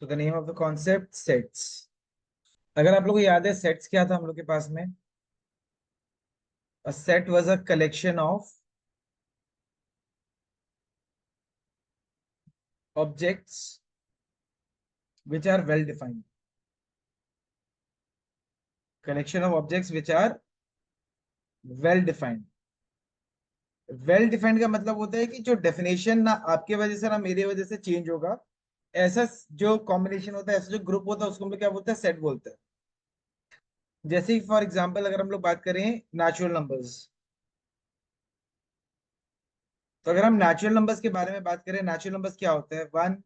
So the name of the concept sets. अगर आप लोगों को याद है सेट्स क्या था हम लोग के पास में, a set was a collection of objects which are well defined, collection of objects which are well defined। Well defined का मतलब होता है कि जो डेफिनेशन ना आपके वजह से ना मेरी वजह से चेंज होगा, ऐसा जो कॉम्बिनेशन होता है, ऐसा जो ग्रुप होता है उसको हम लोग क्या बोलते हैं, सेट बोलते हैं। जैसे फॉर एग्जांपल अगर हम लोग बात करें नेचुरल नंबर्स, तो अगर हम नेचुरल नंबर्स के बारे में बात करें, नेचुरल नंबर्स क्या होते हैं, 1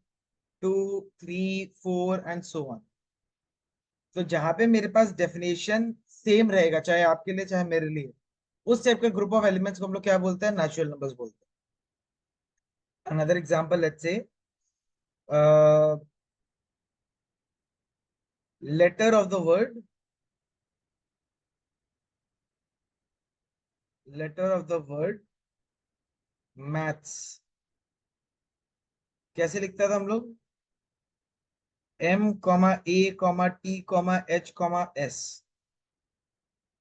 2 3 4 एंड सो ऑन। तो जहां पे मेरे पास डेफिनेशन सेम रहेगा, चाहे आपके लिए चाहे मेरे लिए, उस टाइप के ग्रुप ऑफ एलिमेंट्स को हम लोग क्या बोलते हैं, नेचुरल नंबर्स बोलते हैं। Another example let's say letter of the word, letter of the word maths कैसे लिखता था हम लोग, M, A, T, H, S।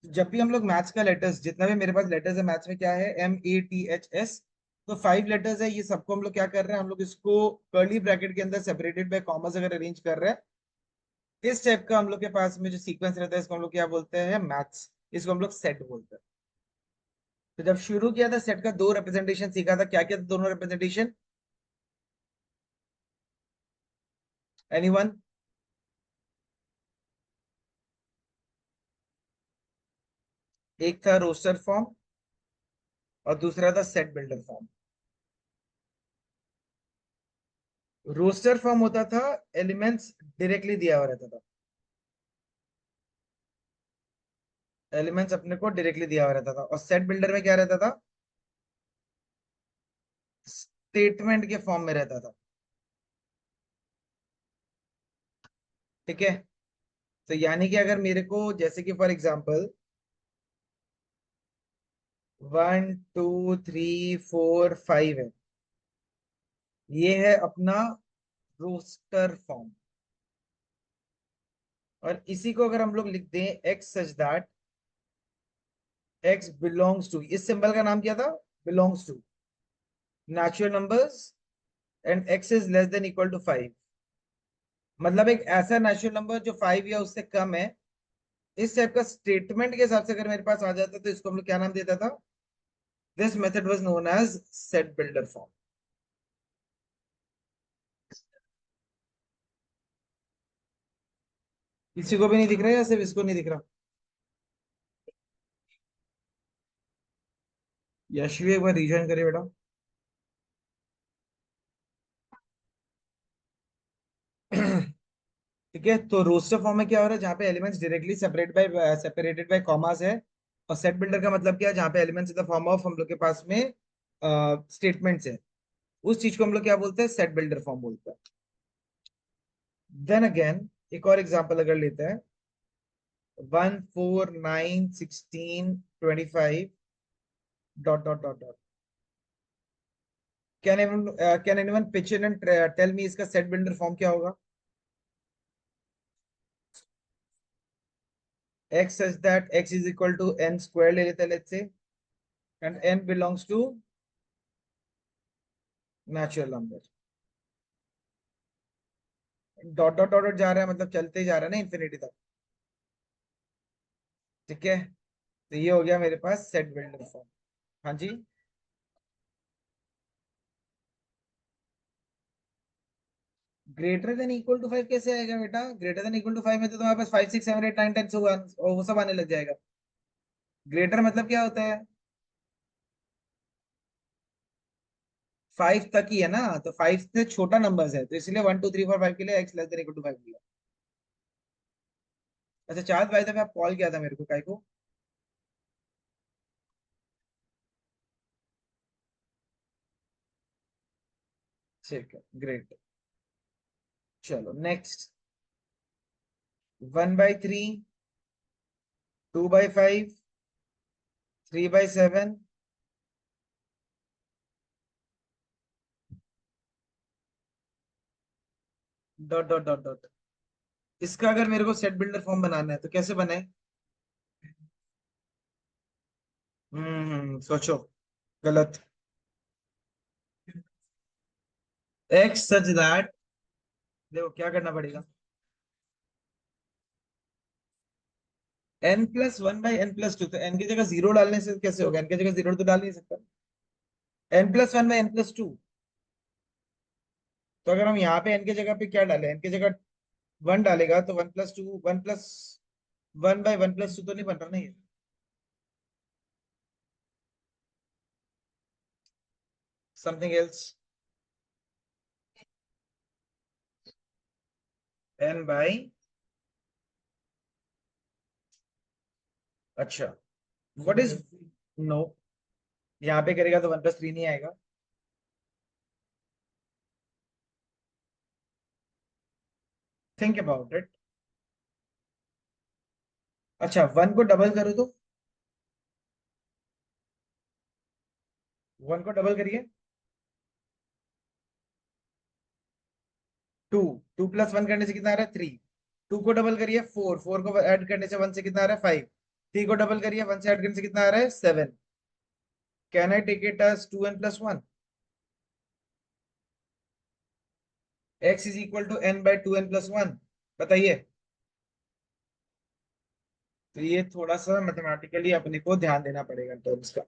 जब भी हम लोग मैथ्स का लेटर्स, जितना भी मेरे पास लेटर्स है मैथ्स में, क्या है, M, A, T, H, S। तो 5 लेटर्स है, ये सबको हम लोग क्या कर रहे हैं, हम लोग इसको कर्ली ब्रैकेट के अंदर सेपरेटेड बाय कॉमास अगर अरेंज कर रहे हैं, इस टाइप का हम लोग के पास में जो सीक्वेंस रहता है इसको हम लोग क्या बोलते हैं, मैथ्स। इसको हम लोग सेट बोलते हैं। तो जब शुरू किया था सेट का, दो रिप्रेजेंटेशन सीखा था, क्या क्या था दोनों रिप्रेजेंटेशन, एनीवन? एक था रोस्टर फॉर्म और दूसरा था set builder form. Roster form होता था, एलिमेंट्स डायरेक्टली दिया हुआ रहता था, एलिमेंट्स अपने को डायरेक्टली दिया हुआ रहता था। और सेट बिल्डर में क्या रहता था, स्टेटमेंट के फॉर्म में रहता था। ठीक है, तो यानी कि अगर मेरे को जैसे कि फॉर एग्जांपल 1 2 3 4 5 है, ये है अपना रोस्टर फॉर्म। और इसी को अगर हम लोग लिख दें x such that x belongs to, इस सिंबल का नाम क्या था, belongs to natural numbers and x is less than equal to 5। मतलब एक ऐसा नेचुरल नंबर जो 5 या उससे कम है, इस टाइप का स्टेटमेंट के हिसाब से अगर मेरे पास आ जाता तो इसको हम लोग क्या नाम देता था, this method was known as set builder form. किसी को भी नहीं दिख रहा है या सिर्फ इसको नहीं दिख रहा? यशवी एक बार रीजॉइन करे बेटा। ठीक है, तो रोस्टर फॉर्म में क्या हो रहा है, जहाँ पे elements directly separated by commas है। और सेट बिल्डर का मतलब क्या है, जहाँ पे elements in the form of हम लोग के पास में स्टेटमेंट्स है, उस चीज को हम लोग क्या बोलते हैं, सेट बिल्डर फॉर्म बोलते हैं। देन अगेन एक और एग्जांपल अगर लेते हैं, 1 4 9 16 25 dot dot dot dot. Can anyone pitch in and tell me इसका सेट बिल्डर फॉर्म क्या होगा? x such that x is equal to n square ले लेते हैं let's say, and n belongs to natural number. Dot dot dot जा रहा है, मतलब चलते ही जा रहा है ना इन्फिनिटी तक। ठीक है, तो ये हो गया मेरे पास सेट बिल्डर फॉर्म। हाँ जी, ग्रेटर देन इक्वल टू 5 कैसे आएगा बेटा? ग्रेटर देन इक्वल टू 5 में तो तुम्हारे पास 5 6 7 8 9 10 वो सब आने लग जाएगा। ग्रेटर मतलब क्या होता है, 5 तक ही है ना, तो 5 से छोटा नंबर्स है, तो इसलिए 1 2 3 4 5 के लिए x less than equal to 5 दिया। अच्छा चाँद भाई, तब आप कॉल किया था मेरे को काय को? ठीक है, ग्रेट। चलो next, 1/3, 2/5, 3/7, dot dot dot dot. इसका अगर मेरे को सेट बिल्डर फॉर्म बनाना है तो कैसे बने? सोचो। गलत। एक्स सच दैट, देखो क्या करना पड़ेगा। n+1/n+2, तो n की जगह जीरो डालने से कैसे होगा? n की जगह जीरो तो डाल नहीं सकता। n+1/n+2, तो अगर हम यहाँ पे n की जगह पे क्या डालें, n की जगह 1 डालेगा तो 1+2, 1+1/1+2 तो नहीं बन रहा ना ये। Something else. n बाई, अच्छा, व्हाट इज, नो, यहाँ पे करेगा तो 1+3 नहीं आएगा। Think about it. अच्छा, 1 को डबल करो तो, 1 को डबल करिए, 2, 2+1 करने से कितना आ रहा है? 3। 2 को डबल करिए, 4, 4 को ऐड करने से 1 से कितना आ रहा है? 5। 3 को डबल करिए, 1 से ऐड करने से कितना आ रहा है? 7। Can I take it as 2n+1? x is equal to n/2n+1, बताइए। तो ये थोड़ा सा मैथमेटिकली अपने को ध्यान देना पड़ेगा टर्म्स का।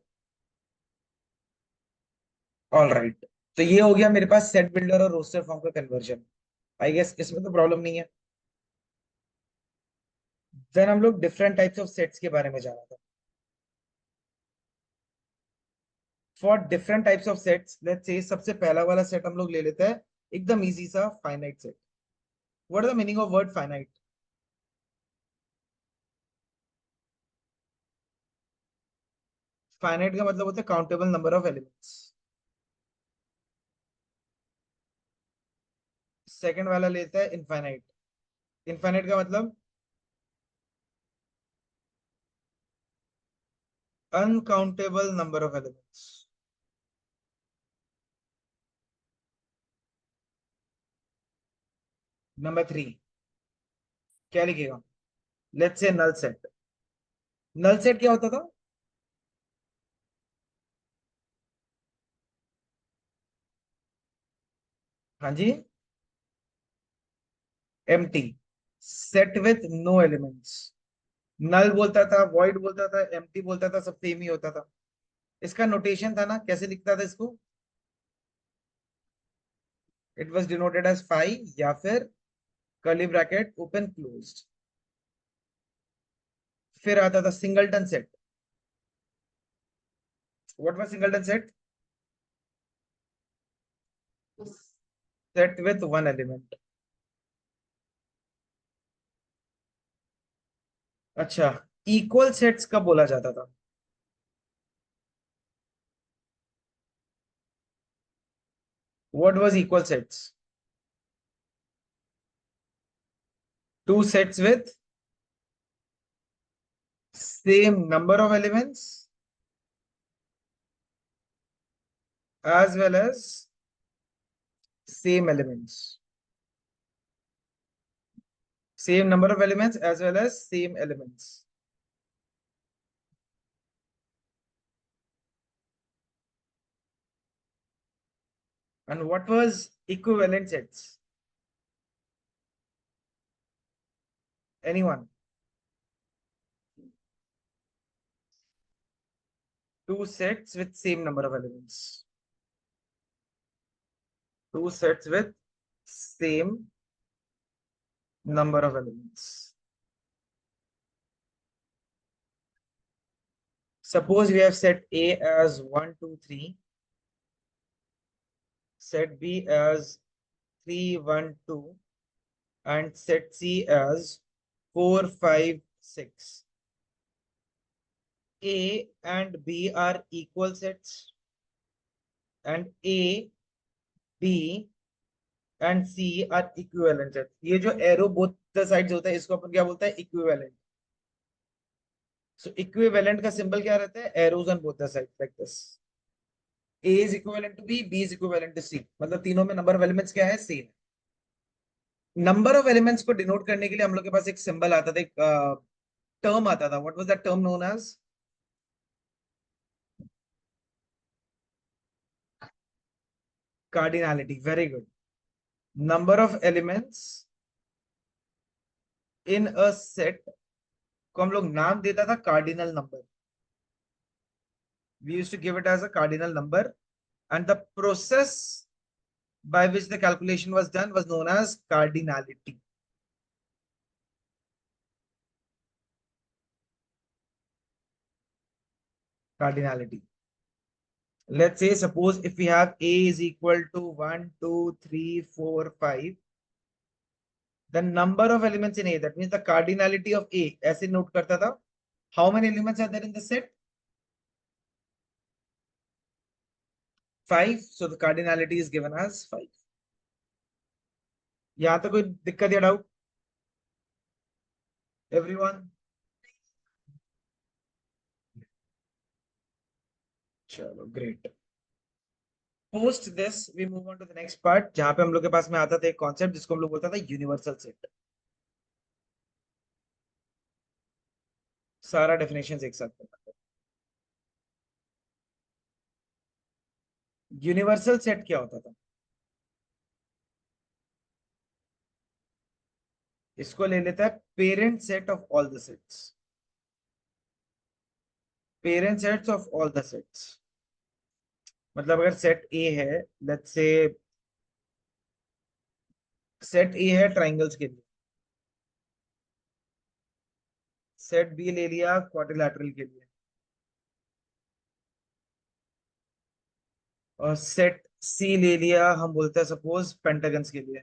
ऑल राइट, तो ये हो गया मेरे पास सेट बिल्डर और रोस्टर फॉर्म का कन्वर्जन। आई गेस इसमें तो प्रॉब्लम नहीं है। देन हम लोग डिफरेंट टाइप्स ऑफ सेट्स के बारे में जाना था। For different types of sets, let's say सबसे पहला वाला सेट हम लोग ले लेते हैं, एकदम इजी सा, finite set. What is the meaning of word finite? Finite का मतलब होता है countable number of elements. Second वाला लेता है इनफाइनाइट। इनफाइनाइट का मतलब uncountable number of elements. Number 3, क्या लिखेगा? Let's say null set. Null set क्या होता था? हाँ जी, empty, set with no elements. Null बोलता था, वॉइड बोलता था, एम्प्टी बोलता था, सब सेम ही होता था। इसका नोटेशन था ना, कैसे लिखता था इसको? It was denoted as phi, या फिर कर्ली ब्रैकेट ओपन क्लोज्ड। फिर आता था singleton set. What was singleton set? Set with one element. अच्छा, इक्वल सेट्स कब बोला जाता था? What was equal sets? Two sets with same number of elements as well as same elements. Same number of elements as well as same elements. And what was equivalent sets? Anyone? Two sets with same number of elements. Two sets with same number of elements. Suppose we have set A as 1, 2, 3, set B as 3, 1, 2, and set C as 4, 5, 6. A and B are equal sets, and A, B and C are equivalent sets. ये जो arrow both the sides होता है इसको अपन क्या बोलते हैं? Equivalent. So equivalent का symbol क्या रहता है? Arrows on both the sides like this. A is equivalent to B, B is equivalent to C. मतलब तीनों में number of elements क्या है? Same. नंबर ऑफ एलिमेंट्स को डिनोट करने के लिए हम लोग के पास एक सिंबल आता था, एक टर्म आता था. What was that term known as? Cardinality. Very good. Number of elements in a set को हम लोग नाम देता था cardinal number. We used to give it as a cardinal number, and the process by which the calculation was done was known as cardinality. Cardinality. Let's say, suppose if we have A is equal to 1, 2, 3, 4, 5, the number of elements in A, that means the cardinality of A, ऐसे note करता था. How many elements are there in the set? 5. So the cardinality is given as 5. यहाँ तक कोई दिक्कत या doubt? Everyone? चलो, great. Post this, we move on to the next part, जहाँ पे हम लोग के पास में आता था एक कॉन्सेप्ट जिसको हम लोग बोलता था यूनिवर्सल सेट. सारा डेफिनेशन एक साथ करना. यूनिवर्सल सेट क्या होता था? इसको ले लेता है parent set of all the sets. Parent sets of all the sets मतलब अगर सेट ए है, लेट्स से सेट ए है ट्राइंगल्स के लिए, सेट बी ले लिया क्वाड्रिलैटरल के लिए, और सेट सी ले लिया हम बोलते हैं सपोज पेंटागन्स के लिए.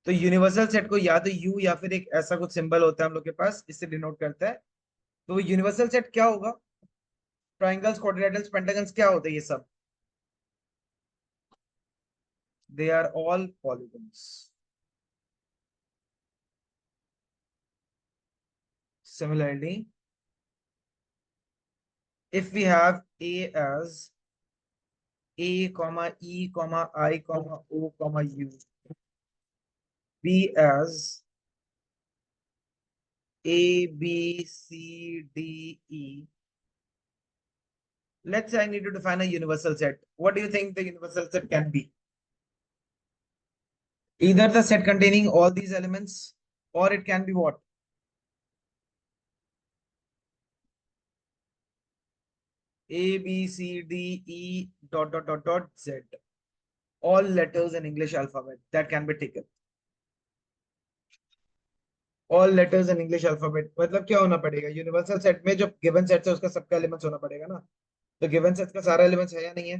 तो यूनिवर्सल सेट को या तो यू या फिर एक ऐसा कुछ सिंबल होता है हम लोग के पास, इससे डिनोट करता है. तो यूनिवर्सल सेट क्या होगा? ट्राइंगल्स, क्वाड्रिलैटरल्स, पेंटागन्स क्या होते हैं ये सब? They are all polygons. Similarly, if we have A as A, comma E, comma I, comma O, comma U, B as A, B, C, D, E. Let's say I need to define a universal set. What do you think the universal set can be? Either the set containing all these elements, or it can be what? A, B, C, D, E, dot, dot, dot, dot, Z. All letters in English alphabet that can be taken. All letters in English alphabet मतलब क्या होना पड़ेगा? Universal set में जो given set है उसका सबका elements होना पड़ेगा ना. तो गिवन सेट का सारा एलिमेंट्स है या नहीं है?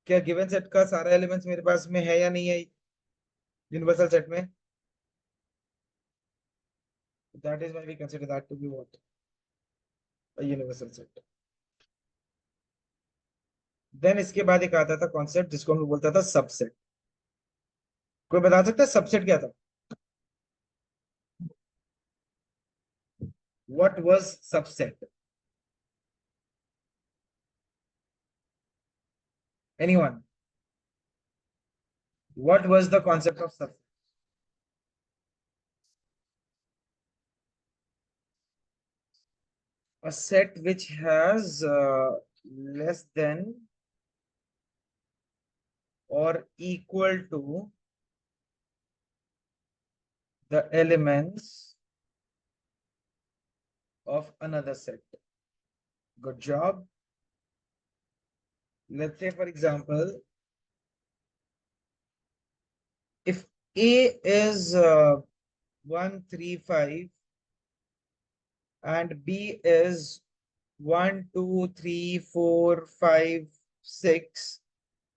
क्या गिवन सेट का सारा एलिमेंट्स मेरे पास में है या नहीं है यूनिवर्सल सेट में? That is why we consider that to be what, a universal set. Then इसके बाद एक आता था कॉन्सेप्ट जिसको हम लोग बोलता था सबसेट. कोई बता सकता है सबसेट क्या था? What was subset? Anyone? What was the concept of subset? A set which has less than or equal to the elements of another set. Good job. Let's say, for example, if A is 1, 3, 5 and B is 1, 2, 3, 4, 5, 6,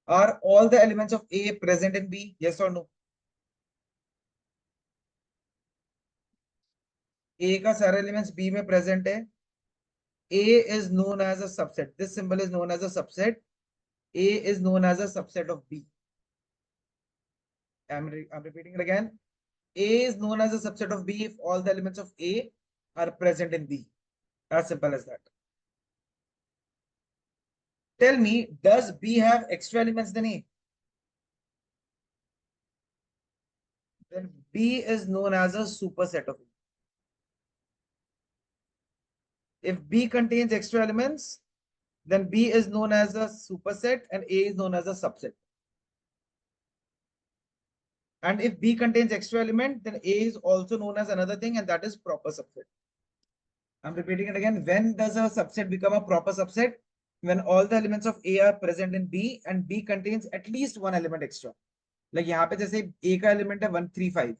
are all the elements of A present in B? Yes or no? A का सारे elements B में present है. A is known as a subset. This symbol is known as a subset. A is known as a subset of B. I'm repeating it again. A is known as a subset of B if all the elements of A are present in B. As simple as that. tell me, does B have extra elements than A? Then B is known as a superset of A. If B contains extra elements, then B is known as a superset and A is known as a subset. And if B contains extra element, then A is also known as another thing, and that is proper subset. I'm repeating it again. When does a subset become a proper subset? When all the elements of A are present in B and B contains at least one element extra. Like यहाँ पे जैसे A का element है 135,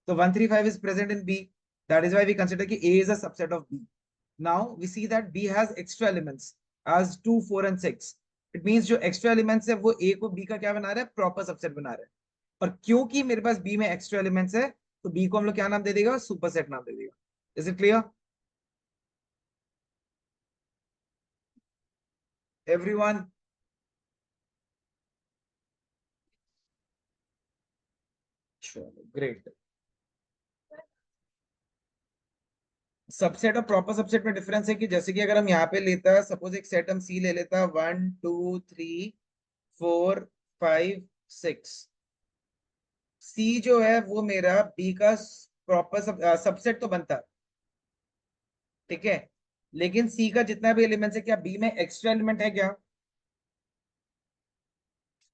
so 135 is present in B. That is why we consider कि A is a subset of B. Now we see that B has extra elements as 2, 4 and 6. It means जो extra elements है वो A को B का क्या बना रहा है? Proper subset बना रहा है. और क्योंकि मेरे पास B में extra elements है, तो B को हम लोग क्या नाम दे देगा? Superset नाम दे देगा. Is it clear? Everyone? Sure, great. Subset और प्रॉपर सबसेट में डिफरेंस है कि जैसे कि अगर हम यहाँ पे लेता है, सपोज एक सेट हम सी ले लेता है 1 2 3 4 5 6. सी जो है वो मेरा बी का प्रॉपर सबसेट तो बनता है, ठीक है, लेकिन सी का जितना भी एलिमेंट्स है, क्या बी में एक्स्ट्रा एलिमेंट है क्या?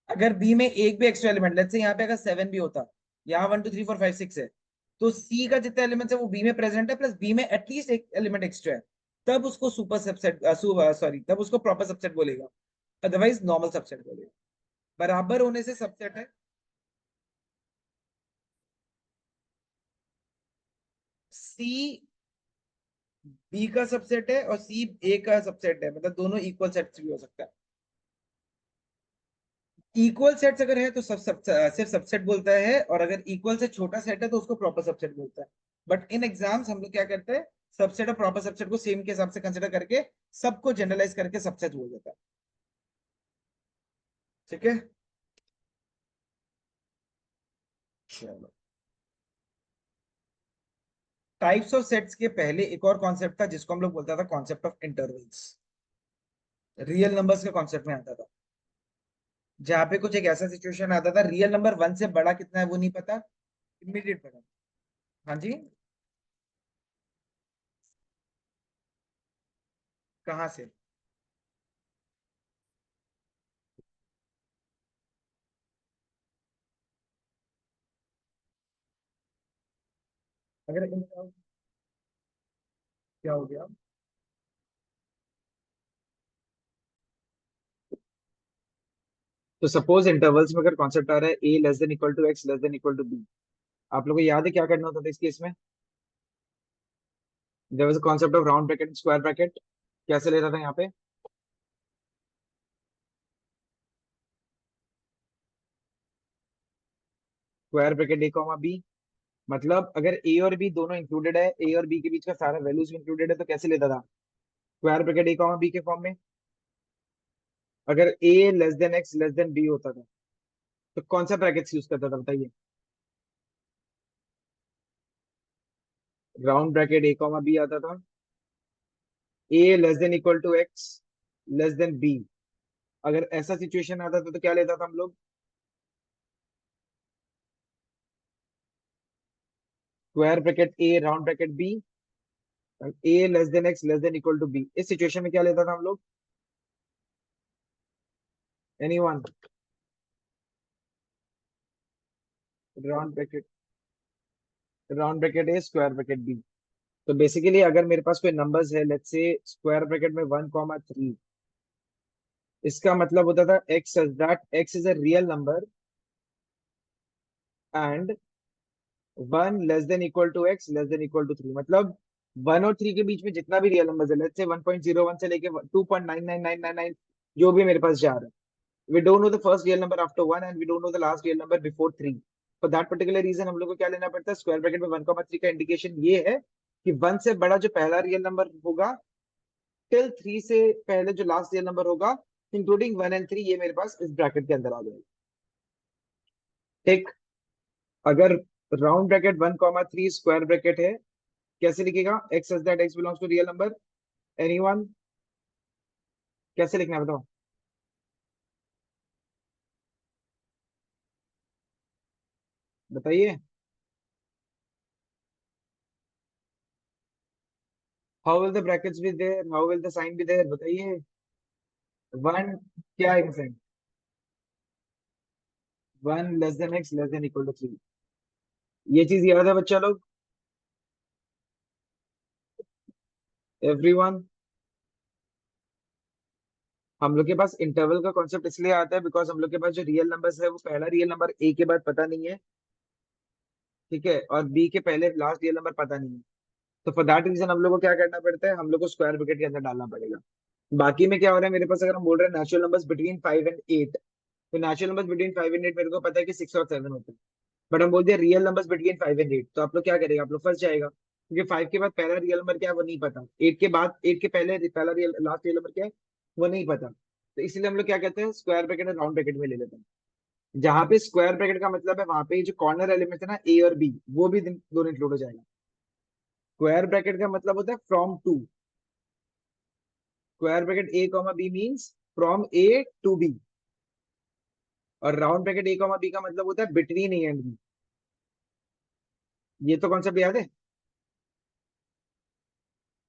अगर बी में एक भी एक्स्ट्रा एलिमेंट, लेट्स से यहाँ पे अगर 7 भी होता, यहाँ 1 2 3 4 5 6 है, तो सी का जितना एलिमेंट्स है वो बी में प्रेजेंट है, प्लस बी में एटलीस्ट एक एलिमेंट एक्स्ट्रा है, तब उसको सुपर सबसेट सॉरी तब उसको प्रॉपर सबसेट बोलेगा, अदरवाइज नॉर्मल सबसेट बोलेगा. बराबर होने से सबसेट है. सी बी का सबसेट है और सी ए का सबसेट है, मतलब दोनों इक्वल सेट्स भी हो सकता है. इक्वल सेट्स अगर है तो सिर्फ सबसेट बोलता है, और अगर इक्वल से छोटा सेट है तो उसको प्रॉपर सबसेट बोलता है. बट इन एग्जाम्स हम लोग क्या करते हैं, सबसेट और प्रॉपर सबसेट को सेम के हिसाब से कंसिडर करके सबको जनरलाइज करके सबसेट बोल देता है. ठीक है, चलो. टाइप्स ऑफ सेट्स के पहले एक और कॉन्सेप्ट था जिसको हम लोग बोलता था concept of intervals. Real numbers के कॉन्सेप्ट में आता था, जहां पे कुछ एक ऐसा सिचुएशन आता था, रियल नंबर 1 से बड़ा कितना है वो नहीं पता, इमीडिएट पता. हाँ जी, कहाँ से? अगर क्या हो गया? तो सपोज इंटरवल्स में अगर कॉन्सेप्ट आ रहा है A less than equal to X less than equal to B, आप लोगों को याद है क्या करना होता था इस केस में? There was a concept of round bracket square bracket. कैसे लेता था यहाँ पे? Square bracket A comma B, मतलब अगर ए और बी दोनों इंक्लूडेड है, ए और बी के बीच का सारा वैल्यूज इंक्लूडेड है, तो कैसे लेता था? Square bracket A comma B के फॉर्म में. अगर A less than x less than B होता था तो कौन सा ब्रैकेट्स यूज करता था बताइए? Round bracket A comma B आता था, A less than equal to X less than B. अगर ऐसा सिचुएशन आता था तो क्या लेता था हम लोग? Square bracket A round bracket B, A less than x less than equal to B. इस सिचुएशन में क्या लेता था हम लोग? Anyone? Round bracket A square bracket B. तो बेसिकली अगर मेरे पास कोई नंबर्स है, लेट्स से स्क्वायर ब्रैकेट में 1 3, इसका मतलब होता था x such that x is a real number and 1 less than equal to 3, मतलब 1 और 3 के बीच में जितना भी रियल नंबर है, लेट्स से 1.01 से लेके 2.99999, जो भी मेरे पास जा रहा है, we don't know the first real number after 1 and we don't know the last real number before 3. For that particular reason हम लोग को क्या लेना पड़ता है? स्क्वायर ब्रैकेट में 1 3 का इंडिकेशन ये है कि 1 से बड़ा जो पहला रियल नंबर होगा टिल 3 से पहले जो लास्ट रियल नंबर होगा, इंक्लूडिंग 1 और 3, ये मेरे पास इस ब्रैकेट के अंदर आ जाएगा. ठीक. अगर राउंड ब्रैकेट 1 3 स्क्वायर ब्रैकेट है, कैसे लिखेगा? X such that x belongs to real number. Anyone? कैसे लिखना है बताओ? बताइए। How will the brackets be there, how will the sign be there, बताइए। वन क्या है sign? One less than x less than equal to three. ये चीज याद है बच्चा लोग? एवरीवन। हम लोग के पास इंटरवल का कॉन्सेप्ट इसलिए आता है बिकॉज हम लोग के पास जो रियल नंबर्स है वो पहला रियल नंबर ए के बाद पता नहीं है, ठीक है, और बी के पहले लास्ट रियल नंबर पता नहीं है। तो फॉर दैट रीजन हम लोग को क्या करना पड़ता है, हम लोग को स्क्वायर ब्रैकेट के अंदर डालना पड़ेगा। बाकी में क्या हो रहा है मेरे पास, अगर हम बोल रहे हैं नेचुरल नंबर्स बिटवीन 5 एंड 8, तो नेचुरल नंबर्स बिटवीन 5 एंड 8 मेरे को पता है कि 6 और 7 होते हैं। बट हम बोलते हैं रियल नंबर्स बिटवीन 5 एंड 8, तो आप लोग क्या करेगा, आप लोग फंस जाएगा, क्योंकि 5 के बाद पहला रियल नंबर क्या है वो नहीं पता, 8 के बाद 8 के पहले पहला रियल लास्ट रियल नंबर क्या है वो नहीं पता। तो इसलिए हम लोग क्या कहते हैं, स्क्वायर ब्रैकेट और राउंड ब्रैकेट में ले लेते हैं। जहां पे स्क्वायर ब्रैकेट का मतलब है वहां पे जो कॉर्नर एलिमेंट है ना ए और बी, वो भी दोनों इंक्लूड हो जाएगा। स्क्वायर ब्रैकेट का मतलब होता है from to, square bracket A comma B means from A to B, और round bracket A comma B का मतलब होता है बिटवीन ए एंड बी। ये तो कॉन्सेप्ट याद है।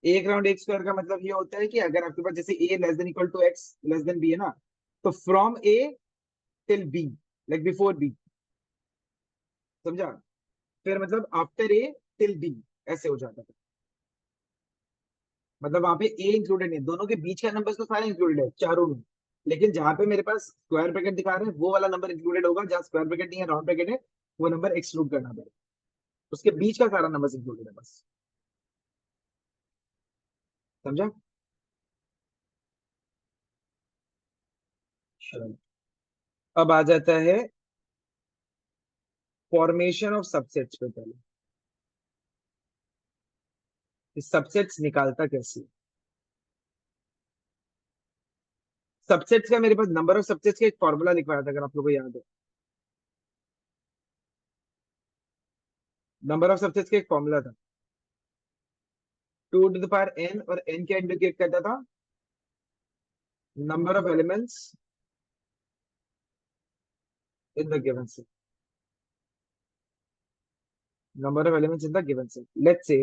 एक राउंड एक स्क्वायर का मतलब ये होता है कि अगर आपके पास जैसे A less than equal to X less than B है ना, तो from A till B, like before B, समझा? फिर मतलब आफ्टर ए टिल बी, ऐसे हो जाता है। मतलब वहां पे ए इंक्लूडेड नहीं, दोनों के बीच का नंबर तो सारे इंक्लूडेड है चारों में, लेकिन जहां पे मेरे पास स्क्वायर ब्रैकेट दिखा रहे हैं वो वाला नंबर इंक्लूडेड होगा, जहां स्क्वायर ब्रैकेट नहीं है राउंड ब्रैकेट है, वो नंबर एक्सक्लूड करना पड़ेगा। उसके बीच का सारा नंबर इंक्लूडेड है बस। समझा? चलो, अब आ जाता है फॉर्मेशन ऑफ सबसेट्स पे। पहले सबसेट्स निकालता कैसे? सबसेट्स का मेरे पास नंबर ऑफ सबसेट्स का एक फॉर्मूला लिखवाया था, अगर आप लोगों को याद है। नंबर ऑफ सबसेट्स का एक फॉर्मूला था, 2 टू द पावर एन, और एन क्या इंडिकेट करता था, number of elements in the given set, number of elements in the given set. Let's say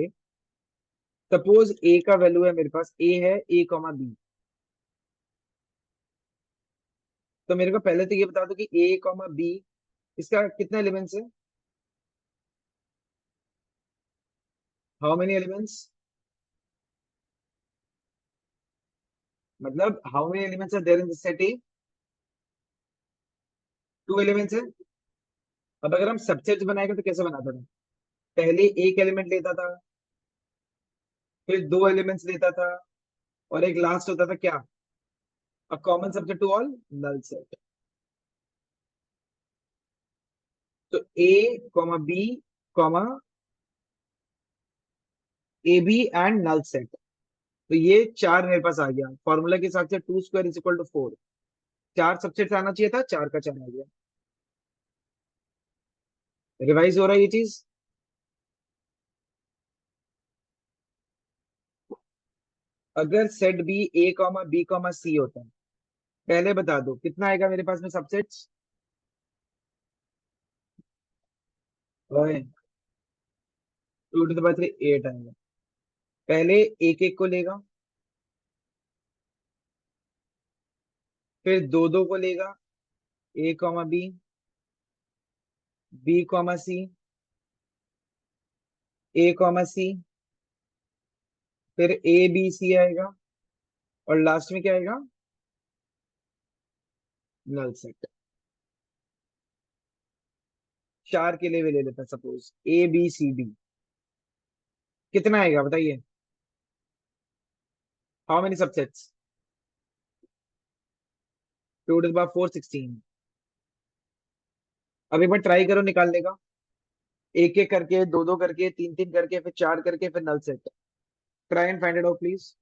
suppose A का वैल्यू है, मेरे पास ए है ए कॉमा बी, तो मेरे को पहले तो ये बता दो कि ए कॉमा बी इसका कितना एलिमेंट्स है, हाउ मेनी एलिमेंट्स, मतलब how many elements are there in this set A, 2 elements है। अब अगर हम सबसेट्स बनाएंगे तो कैसे बनाता था, पहले एक एलिमेंट लेता था, फिर 2 एलिमेंट्स लेता था, और एक लास्ट होता था क्या, a common subset to all, null set. तो A comma B comma A B and null set, तो ये चार मेरे पास आ गया फॉर्मूला के हिसाब से, 2² = 4, चार सबसेट आना चाहिए था, चार का चार आ गया। रिवाइज हो रहा है ये चीज। अगर सेट बी ए कॉमा बी कॉमा सी होता है, पहले बता दो कितना आएगा मेरे पास में सबसेट्स। ओए, 2 टू द पावर 8 आएगा। पहले एक एक को लेगा, फिर दो दो को लेगा, ए कॉमा बी कॉमा सी, ए कॉमा सी, फिर ए बी सी आएगा, और लास्ट में क्या आएगा, नल सेट। चार के लिए भी ले लेते हैं, suppose A B C D, कितना आएगा बताइए, how many subsets, 2 to the power 4 16। अब एक बार ट्राई करो निकालने का, एक एक करके, दो दो करके, तीन तीन करके, फिर चार करके, फिर null set. Try and find it out please.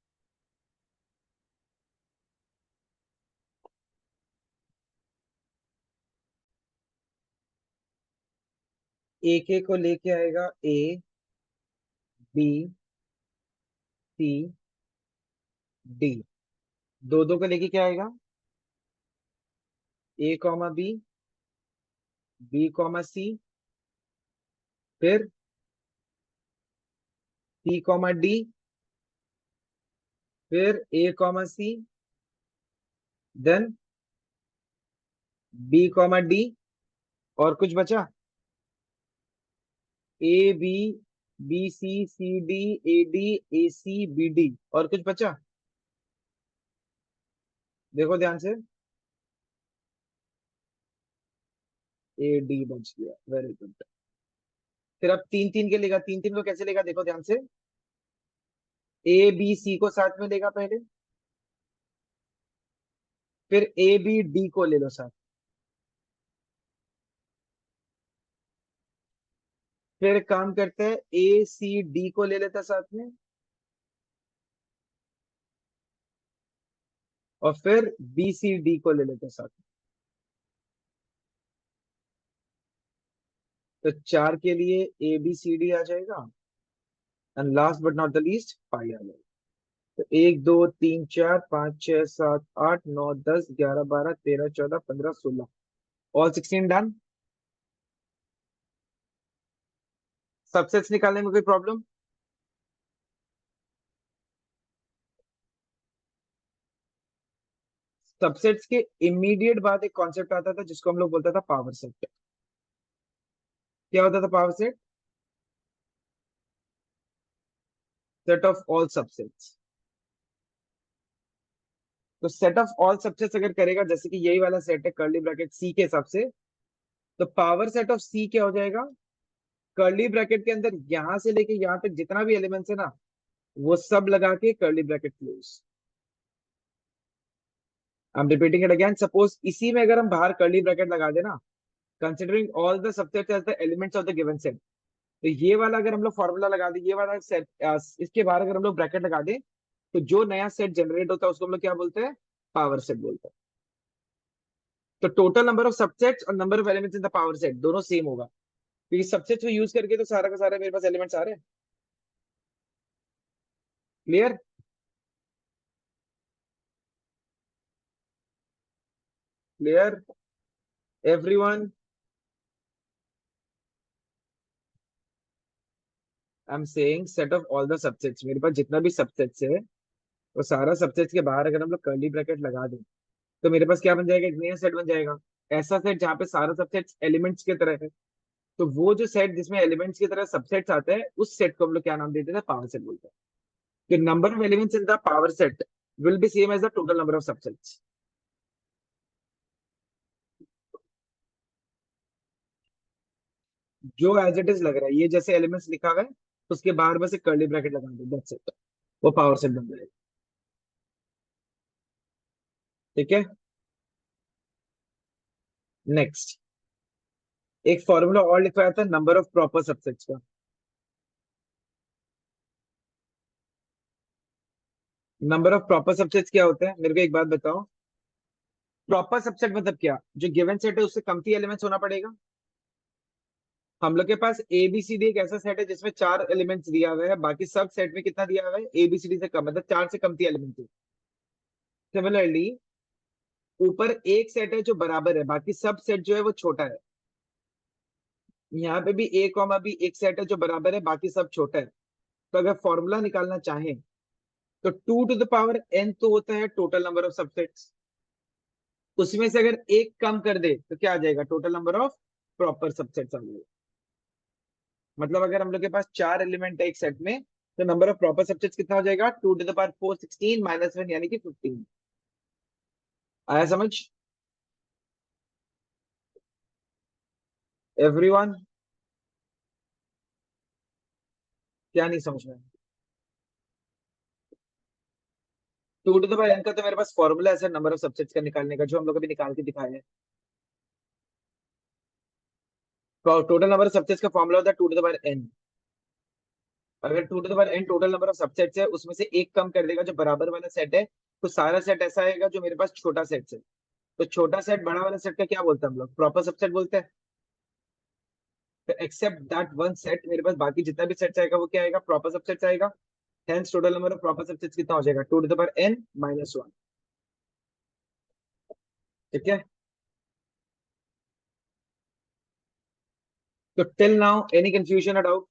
एक एक को लेके आएगा, ए बी सी डी, दो दो को लेके क्या आएगा, A comma B comma C फिर सी कॉमा डी, फिर A comma C, then B comma D, और कुछ बचा? A B, B C, C D, A D, A C, B D, और कुछ बचा? देखो ध्यान से। ए डी बच गया, वेरी गुड। फिर अब तीन तीन के लेगा, तीन तीन को कैसे लेगा देखो ध्यान से। ए बी सी को साथ में लेगा पहले, फिर ए बी डी को ले लो साथ, फिर काम करते हैं ए सी डी को ले लेता साथ में, और फिर बी सी डी को ले लेते साथ में। तो चार के लिए ए बी सी डी आ जाएगा, and last but not the least pi आ जाएगा। तो एक दो तीन चार पाँच छह सात आठ नौ दस ग्यारह बारह तेरह चौदह पंद्रह सोलह, ऑल 16 डन। सबसेट्स निकालने में कोई प्रॉब्लम? सबसेट्स के इमीडिएट बाद एक कॉन्सेप्ट आता था जिसको हम लोग बोलता था पावर सेट। क्या होता था power set? Set of all subsets. तो सेट ऑफ ऑल सबसेट्स अगर करेगा, जैसे कि यही वाला सेट है कर्ली ब्रैकेट सी के हिसाब से, तो पावर सेट ऑफ सी क्या हो जाएगा? कर्ली ब्रैकेट के अंदर यहां से लेके यहां तक जितना भी एलिमेंट्स है ना, वो सब लगा के curly bracket close. I am repeating it again, suppose इसी में अगर हम बाहर कर्ली ब्रैकेट लगा देना, considering all the subsets as the elements of the given set, तो ये वाला अगर हम लोग फॉर्मूला लगा दें, ये वाला सेट, इसके बाहर अगर हम लोग ब्रैकेट लगा दें, तो जो नया सेट जनरेट होता है उसको हम लोग क्या बोलते हैं? पावर सेट बोलते हैं। तो टोटल नंबर ऑफ सबसेट्स और number of elements in the power set दोनों सेम होगा, क्योंकि सबसेट्स को यूज करके तो सारा का सारा मेरे पास एलिमेंट्स आ रहे हैं। Clear? Clear everyone? I am saying set of all the subsets, मेरे पास जितना भी सबसेट्स है वो सारा सबसेट्स के बाहर अगर हम लोग कर्ली ब्रैकेट लगा दें, तो मेरे पास क्या बन जाएगा? एक नया सेट बन जाएगा। ऐसा सेट जहाँ पे सारा सबसेट्स एलिमेंट्स की तरह है। तो वो जो सेट जिसमें एलिमेंट्स की तरह सबसेट्स आते हैं, उस सेट को हम लोग क्या नाम देते हैं? पावर सेट बोलते हैं। कि number of elements in the power set will be same as the total number of subsets. जो एज इट इज लग रहा है, ये जैसे एलिमेंट्स लिखा हुआ है, उसके बाहर बस एक कर्ली ब्रैकेट लगा दो, दैट्स इट। वो पावर सेट बन जाएगा। ठीक है, नेक्स्ट एक फॉर्मूला और लिखवाया था नंबर ऑफ प्रॉपर सबसेट्स का। नंबर ऑफ प्रॉपर सबसेट्स क्या होते हैं, मेरे को एक बात बताओ। प्रॉपर सबसेट मतलब क्या? जो गिवन सेट है उससे कमती एलिमेंट्स होना पड़ेगा। हम लोग के पास ए बी सी डी एक ऐसा सेट है जिसमें चार एलिमेंट्स दिया हुआ है, बाकी सब सेट में कितना दिया हुआ है? ए बी सी डी से कम, मतलब चार से कमती एलिमेंट है। सिमिलरली ऊपर एक सेट है जो बराबर है, बाकी सब सेट जो है वो छोटा है। यहाँ पे भी ए कॉमा भी एक सेट है जो बराबर है, बाकी सब छोटा है। तो अगर फॉर्मूला निकालना चाहें, तो two to the power N तो होता है टोटल नंबर ऑफ सबसेट्स, उसमें से अगर एक कम कर दे तो क्या आ जाएगा? Total number of proper subsets आ जाएगा। मतलब अगर हम लोग के पास चार एलिमेंट है एक सेट में, तो नंबर ऑफ प्रॉपर सबसेट्स कितना हो जाएगा? Two to the power four 16 minus one, यानी कि 15। आया समझ एवरीवन? क्या नहीं समझ में? Two to the power n का तो मेरे पास फॉर्मूला है सर, नंबर ऑफ सबसेट्स का निकालने का, जो हम लोग अभी निकाल के दिखाए हैं। टोटल नंबर ऑफ सबसेट्स का फॉर्मूला होता है two to the power N. अगर two to the power N total number of subsets है, उसमें से एक कम कर देगा जो बराबर वाला सेट है, तो सारा सेट ऐसा आएगा जो मेरे पास छोटा सेट है। तो छोटा सेट बड़ा वाला सेट का क्या बोलते हैं हम लोग? प्रॉपर सबसेट बोलते हैं। तो एक्सेप्ट दैट वन सेट, मेरे पास बाकी जितना भी सेट आएगा वो क्या आएगा? प्रॉपर सबसेट आएगा। Hence total number of proper subsets कितना हो जाएगा? Two to the power N minus one. ठीक है, तो till now any confusion, doubt?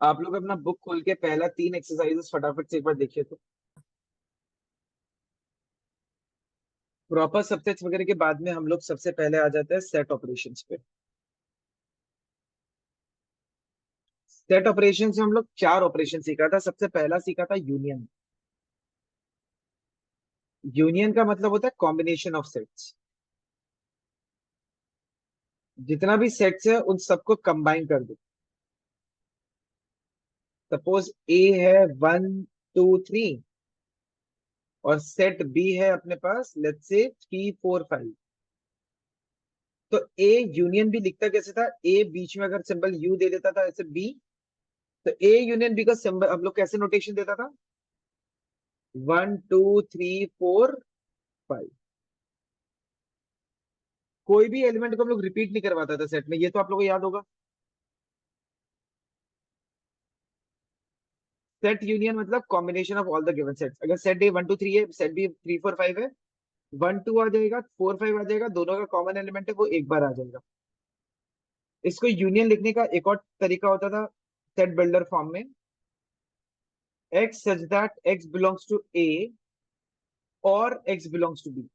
आप लोग अपना बुक खोल के पहला 3 एक्सरसाइजेस फटाफट से एक बार देखिए तो। प्रॉपर सबसेट्स वगैरह के बाद में हम लोग सबसे पहले आ जाते हैं सेट ऑपरेशंस पे। सेट ऑपरेशन से हम लोग 4 ऑपरेशन सीखा था। सबसे पहला सीखा था यूनियन। यूनियन का मतलब होता है कॉम्बिनेशन ऑफ सेट्स। जितना भी सेट्स है उन सबको कंबाइन कर दो। सपोज ए है 1 2 3, और सेट बी है अपने पास लेट्स से 3 4 5। तो ए यूनियन बी लिखता कैसे था? ए बीच में अगर सिंबल यू दे देता था ऐसे बी, तो ए यूनियन बी का सिंबल हम लोग कैसे नोटेशन देता था? 1 2 3 4 5। कोई भी एलिमेंट को हम लोग रिपीट नहीं करवाता था सेट में, ये तो आप लोगों को याद होगा। सेट यूनियन मतलब combination of all the given sets. अगर सेट ए 1 2 3 है, सेट बी 3 4 5 है, 1 2 आ जाएगा, 4 5 आ जाएगा, दोनों का कॉमन एलिमेंट है वो एक बार आ जाएगा। इसको यूनियन लिखने का एक और तरीका होता था सेट बिल्डर फॉर्म में, X such that x belongs to A और एक्स बिलोंग्स टू बी।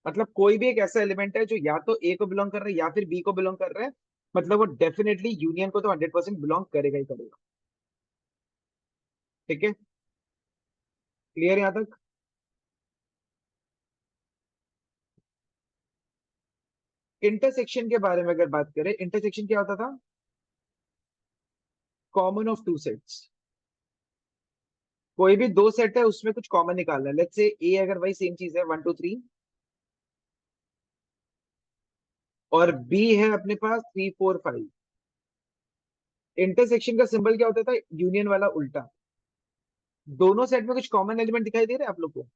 मतलब कोई भी एक ऐसा एलिमेंट है जो या तो ए को बिलोंग कर रहा है या फिर बी को बिलोंग कर रहा है, मतलब वो डेफिनेटली यूनियन को तो 100% बिलोंग करेगा ही करेगा। ठीक है, क्लियर यहां तक? इंटरसेक्शन के बारे में अगर बात करें, इंटरसेक्शन क्या होता था? Common of two sets. कोई भी दो सेट है उसमें कुछ कॉमन निकालना है। लेट्स से ए अगर वही सेम चीज है 1 2 3, और बी है अपने पास 3 4 5। इंटरसेक्शन का सिंबल क्या होता था? यूनियन वाला उल्टा। दोनों सेट में कुछ कॉमन एलिमेंट दिखाई दे रहे हैं आप लोग को?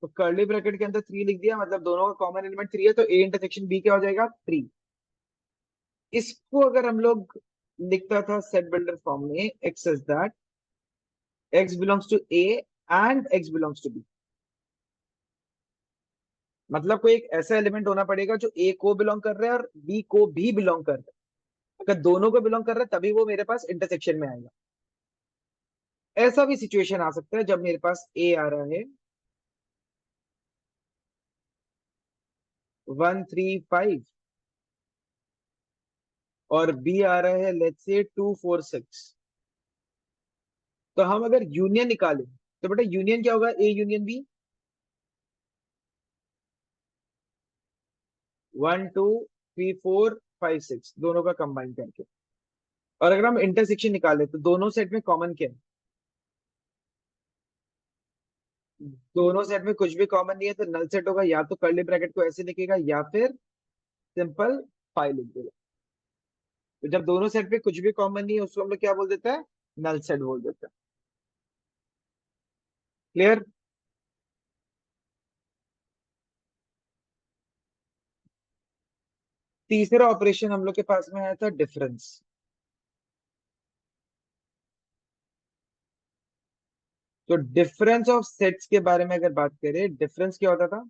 तो कर्ली ब्रैकेट के अंदर 3 लिख दिया, मतलब दोनों का कॉमन एलिमेंट 3 है, तो ए इंटरसेक्शन बी क्या हो जाएगा? 3। इसको अगर हम लोग लिखता था सेट बिल्डर फॉर्म में, x is that x belongs to A and x belongs to B. मतलब कोई एक ऐसा एलिमेंट होना पड़ेगा जो ए को बिलोंग कर रहा है और बी को भी बिलोंग कर रहा है। अगर दोनों को बिलोंग कर रहा है तभी वो मेरे पास इंटरसेक्शन में आएगा। ऐसा भी सिचुएशन आ सकता है जब मेरे पास ए आ रहा है 1 3 5, और बी आ रहा है लेट्स से 2 4 6। तो हम अगर यूनियन निकालें तो बेटा यूनियन क्या होगा? ए यूनियन बी, 1 2 3 4 5 6 दोनों का कंबाइन करके। और अगर हम इंटरसेक्शन निकालें तो दोनों सेट में कॉमन क्या है? दोनों सेट में कुछ भी कॉमन नहीं है, तो नल सेट होगा। या तो कर्ली ब्रैकेट को ऐसे लिखेगा या फिर सिंपल फाइव लिख देगा। तो जब दोनों सेट में कुछ भी कॉमन नहीं है उसको हम लोग क्या बोल देते हैं? नल सेट बोल देते हैं। क्लियर? तीसरा ऑपरेशन हम लोग के पास में आया था डिफरेंस। तो डिफरेंस ऑफ सेट्स के बारे में अगर बात करें, डिफरेंस क्या होता था?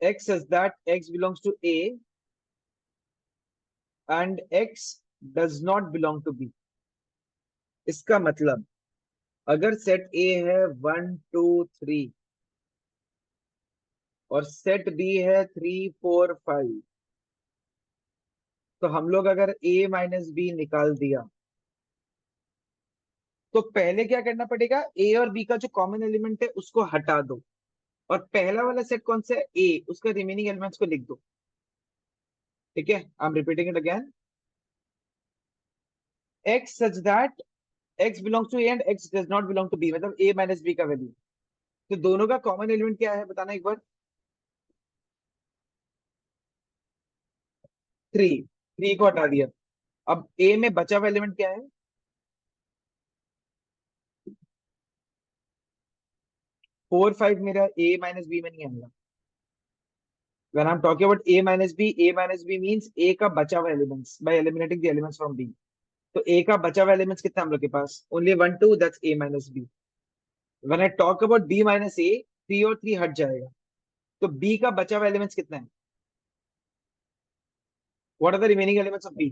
X is that x belongs to A and x does not belong to B. इसका मतलब अगर सेट ए है 1 2 3 और सेट बी है 3 4 5, तो हम लोग अगर ए माइनस बी निकाल दिया तो पहले क्या करना पड़ेगा? ए और बी का जो कॉमन एलिमेंट है उसको हटा दो, और पहला वाला सेट कौन सा है? ए, उसका रिमेनिंग एलिमेंट्स को लिख दो। ठीक है, I am repeating it again. X such that x belongs to A and x does not belong to B, मतलब ए माइनस बी का वैल्यू। तो दोनों का कॉमन एलिमेंट क्या है बताना एक बार? 3। 3 को हटा दिया। अब ए में बचा हुआ एलिमेंट क्या है? 4 5 मेरा ए माइनस बी में नहीं आएगा। When I'm talking about A minus B means A का बचा हुआ elements by eliminating the elements from B। तो A का बचा हुआ एलिमेंट्स कितना हम लोग के पास? Only 1 2, that's A minus B. When I talk about B minus A, 3 और 3 हट जाएगा, तो बी का बचा हुआ एलिमेंट्स कितना है? What are the remaining elements of B?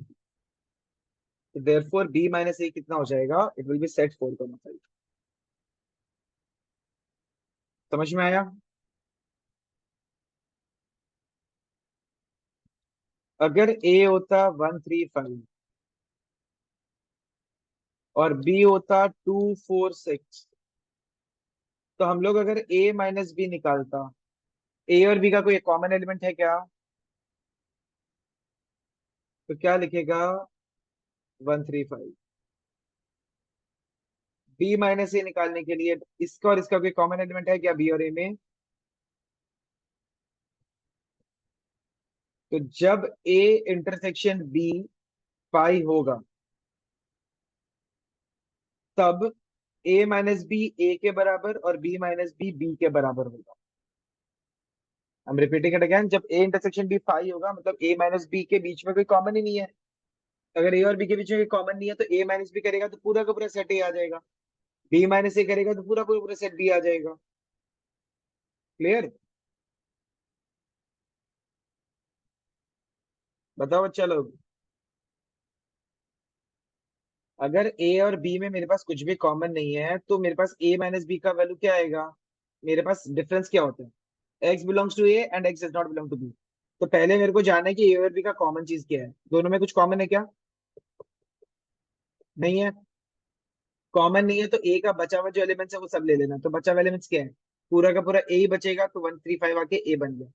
तो देयरफॉर बी माइनस ए कितना हो जाएगा? It will be set 4,5। समझ में आया? अगर ए होता 135 और बी होता 246, तो हम लोग अगर ए माइनस बी निकालता, ए और बी का कोई कॉमन एलिमेंट है क्या? तो क्या लिखेगा? 135। बी माइनस ए निकालने के लिए इसका और इसका कोई कॉमन एलिमेंट है क्या बी और ए में? तो जब ए इंटरसेक्शन बी पाई होगा, तब ए माइनस बी ए के बराबर और बी माइनस बी बी के बराबर होगा। हम रिपीटिंग इट अगेन, जब ए इंटरसेक्शन बी पाई होगा, मतलब ए माइनस बी के बीच में कोई कॉमन ही नहीं है। अगर ए और बी के बीच में कोई कॉमन नहीं है, तो ए माइनस बी करेगा तो पूरा का पूरा सेट ए आ जाएगा। बी माइनस ए करेगा तो पूरा पूरा पूरा सेट बी आ जाएगा। क्लियर? बताओ बच्चा लोग। अगर ए और बी में मेरे पास कुछ भी कॉमन नहीं है, तो मेरे पास ए माइनस बी का वैल्यू क्या आएगा? मेरे पास डिफरेंस क्या होता है? X belongs to A and x does not belong to B. तो पहले मेरे को जानना है कि ए और बी का कॉमन चीज क्या है। दोनों में कुछ कॉमन है क्या? नहीं है। कॉमन नहीं है तो ए का बचा हुआ जो एलिमेंट्स है वो सब ले लेना। तो बचा हुआ एलिमेंट्स क्या है? पूरा का पूरा ए ही बचेगा, तो 135 आके ए बन गया।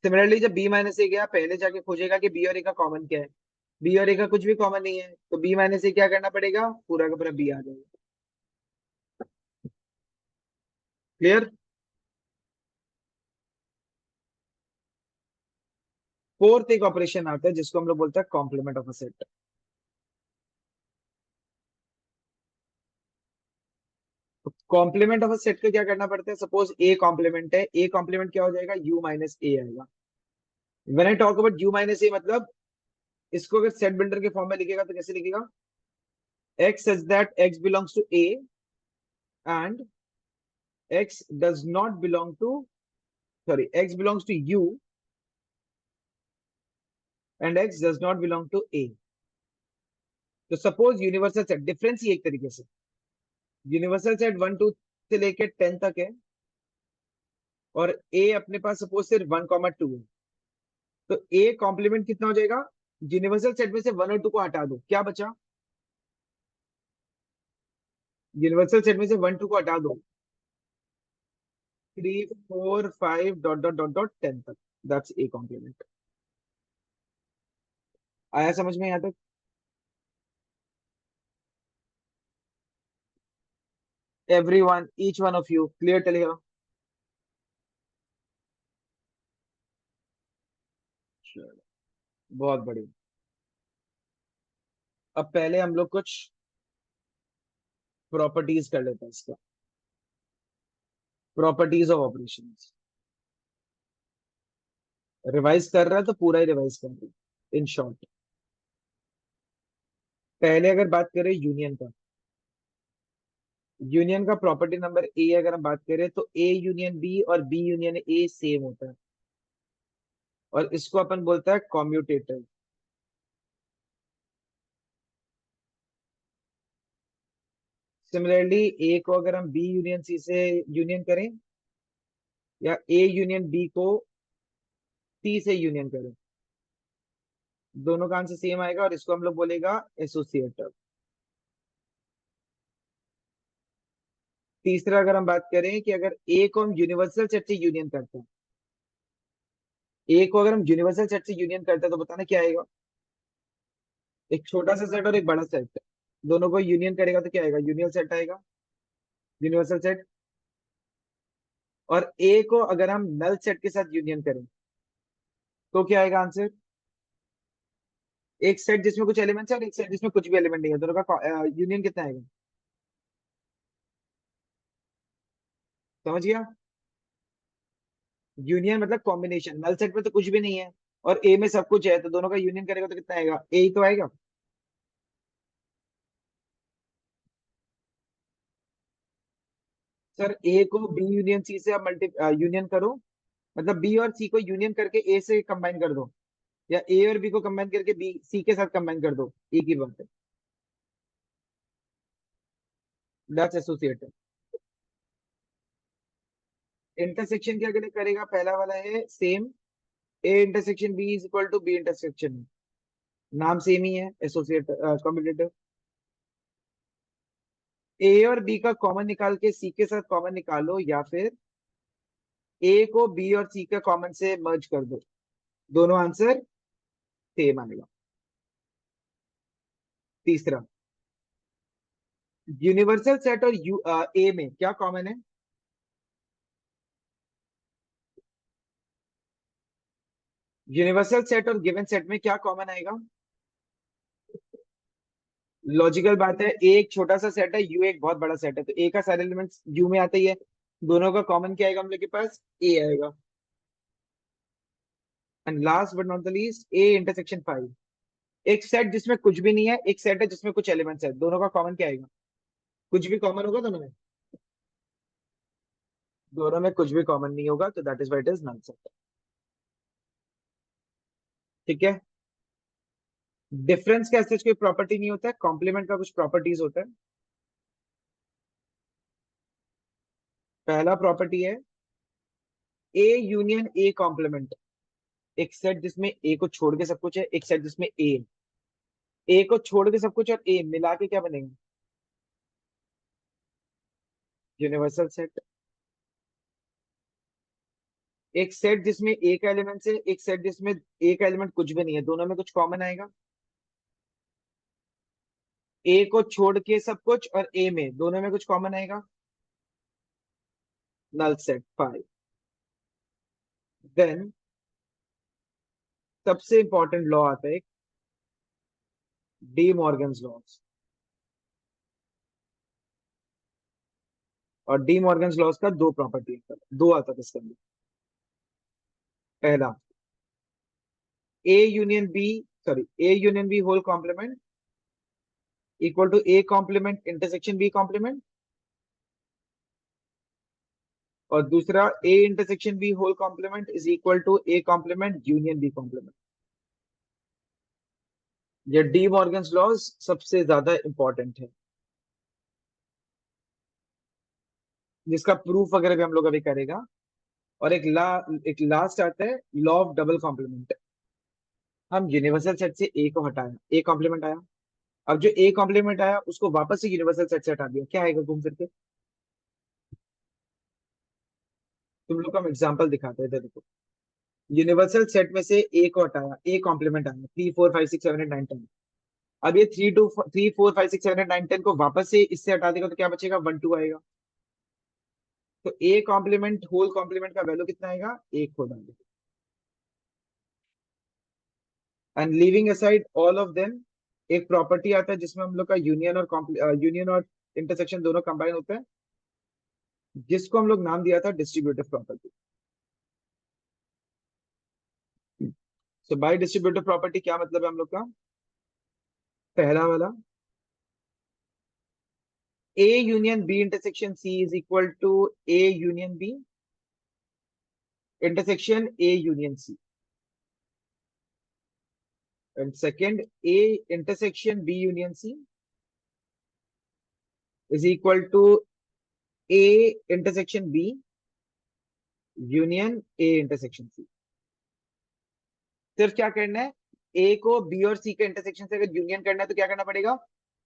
सिमिलरली जब बी माइनस ए गया, पहले जाके खोजेगा कि बी और ए का कॉमन क्या है। बी और ए का कुछ भी कॉमन नहीं है, तो बी माइनस ए क्या करना पड़ेगा? पूरा का पूरा बी आ जाएगा। क्लियर? फोर्थ एक ऑपरेशन आता है जिसको हम लोग बोलते हैं कॉम्प्लीमेंट ऑफ अ सेट। तो कॉम्प्लीमेंट ऑफ अ सेट को क्या करना पड़ता है? सपोज ए कॉम्प्लीमेंट है, ए कॉम्प्लीमेंट क्या हो जाएगा? यू माइनस ए आएगा। When I talk about U minus A, मतलब इसको अगर सेट बिल्डर के फॉर्म में लिखेगा तो कैसे लिखेगा? x such that x belongs to a and x does not belong to, sorry, x belongs to u and x does not belong to a। तो सपोज यूनिवर्सल सेट, डिफरेंस ही एक तरीके से यूनिवर्सल सेट 1 2 से लेके 10 तक है, और a अपने पास सपोज सिर्फ 1 2 है। तो a कॉम्प्लीमेंट कितना हो जाएगा? यूनिवर्सल सेट में से 1 और 2 को हटा दो, क्या बचा? यूनिवर्सल सेट में से 1 2 को हटा दो, 3 4 5 डॉट डॉट डॉट डॉट 10 तक। That's a complement. आया समझ में यहाँ तक? everyone, each one of you, clear till here? चलो, बहुत बढ़िया। अब पहले हम लोग कुछ प्रॉपर्टीज कर लेते हैं इसका। Properties of operations. रिवाइज कर रहा है तो पूरा ही रिवाइज कर रहा है इन शॉर्ट। पहले अगर बात करें यूनियन का, यूनियन का प्रॉपर्टी नंबर ए अगर हम बात करें, तो ए यूनियन बी और बी यूनियन ए सेम होता है, और इसको अपन बोलता है कॉम्यूटेटिव। सिमिलरली ए को अगर हम बी यूनियन सी से यूनियन करें, या ए यूनियन बी को सी से यूनियन करें, दोनों का आंसर सेम आएगा, और इसको हम लोग बोलेगा एसोसिएटिव। तीसरा अगर हम बात करें कि अगर ए को हम यूनिवर्सल सेट से यूनियन करते हैं, ए को अगर हम यूनिवर्सल सेट से यूनियन करते हैं, तो बताना क्या आएगा? एक छोटा सा सेट और एक बड़ा सेट, दोनों को यूनियन करेगा तो क्या आएगा? यूनिवर्सल सेट आएगा। Universal set. और ए को अगर हम नल सेट के साथ यूनियन करें, तो क्या आएगा आंसर? एक सेट जिसमें कुछ एलिमेंट्स है और एक सेट जिसमें कुछ भी एलिमेंट नहीं है, दोनों का यूनियन कितना आएगा? समझ गया? यूनियन मतलब कॉम्बिनेशन। नल सेट में तो कुछ भी नहीं है और ए में सब कुछ है, तो दोनों का यूनियन करेगा तो कितना आएगा? ए ही तो आएगा। सर ए को बी यूनियन सी से आप यूनियन करो, मतलब बी और सी को यूनियन करके ए से कंबाइन कर दो, या ए और बी को कंबाइन करके बी सी के साथ कंबाइन कर दो, एक ही बात है। That's associative. इंटरसेक्शन क्या करेगा, पहला वाला है same, A intersection B is equal to B intersection, नाम सेम ही है, एसोसिएट कॉम्पिटिटिव। ए और बी का कॉमन निकाल के सी के साथ कॉमन निकालो, या फिर ए को बी और सी का कॉमन से मर्ज कर दो, दोनों आंसर सेम आएगा। तीसरा, यूनिवर्सल सेट और ए में क्या कॉमन है? यूनिवर्सल सेट और गिवन सेट में क्या कॉमन आएगा? लॉजिकल बात है, ए एक छोटा सा सेट है, यू एक बहुत बड़ा सेट है, तो ए का सारे एलिमेंट्स यू में आते ही है। दोनों का कॉमन क्या आएगा हम लोग के पास? ए आएगा। And last but not the least, A intersection 5, एक सेट जिसमें कुछ भी नहीं है, एक सेट है जिसमें कुछ एलिमेंट्स है, दोनों का कॉमन क्या आएगा? कुछ भी कॉमन होगा दोनों में? दोनों में कुछ भी कॉमन नहीं होगा, तो that is why it is non set. ठीक है। डिफरेंस का ऐसे कोई प्रॉपर्टी नहीं होता है, कॉम्प्लीमेंट का कुछ प्रॉपर्टीज होता है। पहला प्रॉपर्टी है ए यूनियन ए कॉम्प्लीमेंट, एक सेट जिसमें ए को छोड़ के सब कुछ है, एक सेट जिसमें ए को छोड़ के सब कुछ और ए मिला के क्या बनेगा? Universal set. एक सेट जिसमें ए का एलिमेंट है, एक सेट जिसमें ए का एलिमेंट कुछ भी नहीं है, दोनों में कुछ कॉमन आएगा। ए को छोड़ के सब कुछ और ए में, दोनों में कुछ कॉमन आएगा। Null set 5। देन सबसे इंपॉर्टेंट लॉ आता है, डी मॉर्गन्स लॉस। और डी मॉर्गन्स लॉस का दो प्रॉपर्टी है, दो आता है इसके अंदर। पहला, A union B, sorry, A union B whole complement equal to A complement intersection B complement. और दूसरा, A intersection B whole complement is equal to A complement union B complement. ये डी मॉर्गन्स लॉस सबसे ज्यादा important है, जिसका proof वगैरह भी हम लोग अभी करेगा। और एक लास्ट आता है लॉ ऑफ डबल कॉम्प्लीमेंट। हम यूनिवर्सल सेट से ए को हटाया, ए कॉम्प्लीमेंट आया, अब जो ए कॉम्प्लीमेंट आया उसको वापस से यूनिवर्सल सेट से हटा दिया, क्या आएगा घूम फिर के? तुम लोग को हम एग्जांपल दिखाते हैं, इधर देखो। यूनिवर्सल सेट में से ए को हटाया, ए कॉम्प्लीमेंट आया 3 4 5 6 7 8 9 10। अब ये 3 4 5 6 7 8 9 10 को वापस से इससे हटा देगा, तो क्या बचेगा? 1 2 आएगा। तो ए कॉम्प्लीमेंट होल कॉम्प्लीमेंट का वैल्यू कितना आएगा? एक हो डाल। And leaving aside all of them, एक प्रॉपर्टी आता है जिसमें हम लोग का यूनियन और इंटरसेक्शन दोनों कंबाइन होते हैं, जिसको हम लोग नाम दिया था distributive property. So by distributive property क्या मतलब है हम लोग का? पहला वाला, A union B intersection C is equal to A union B intersection A union C. And second, A intersection B union C is equal to A intersection B union A intersection C. सिर्फ क्या करना है, ए को B और सी के intersection से अगर union करना है तो क्या करना पड़ेगा?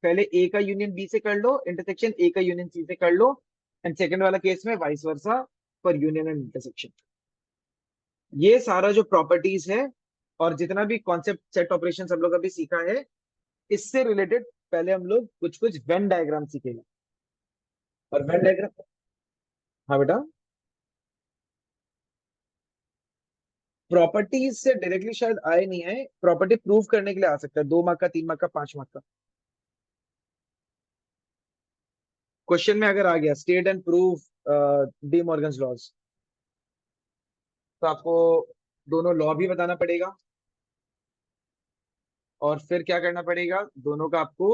पहले ए का यूनियन बी से कर लो, इंटरसेक्शन ए का यूनियन सी से कर लो। एंड सेकंड वाला केस में vice versa, for union and intersection. ये सारा जो प्रॉपर्टीज है और जितना भी कॉन्सेप्ट सेट ऑपरेशन हम लोग अभी सीखा है, इससे रिलेटेड पहले हम लोग कुछ कुछ वेन डायग्राम सीखेंगे। और वेन डायग्राम, हाँ बेटा, प्रॉपर्टीज से डायरेक्टली शायद आए नहीं है, प्रॉपर्टी प्रूव करने के लिए आ सकता है, 2 मार्क का, 3 मार्क का, 5 मार्क का। क्वेश्चन में अगर आ गया state and prove De Morgan's laws, तो आपको दोनों लॉ भी बताना पड़ेगा, और फिर क्या करना पड़ेगा, दोनों का आपको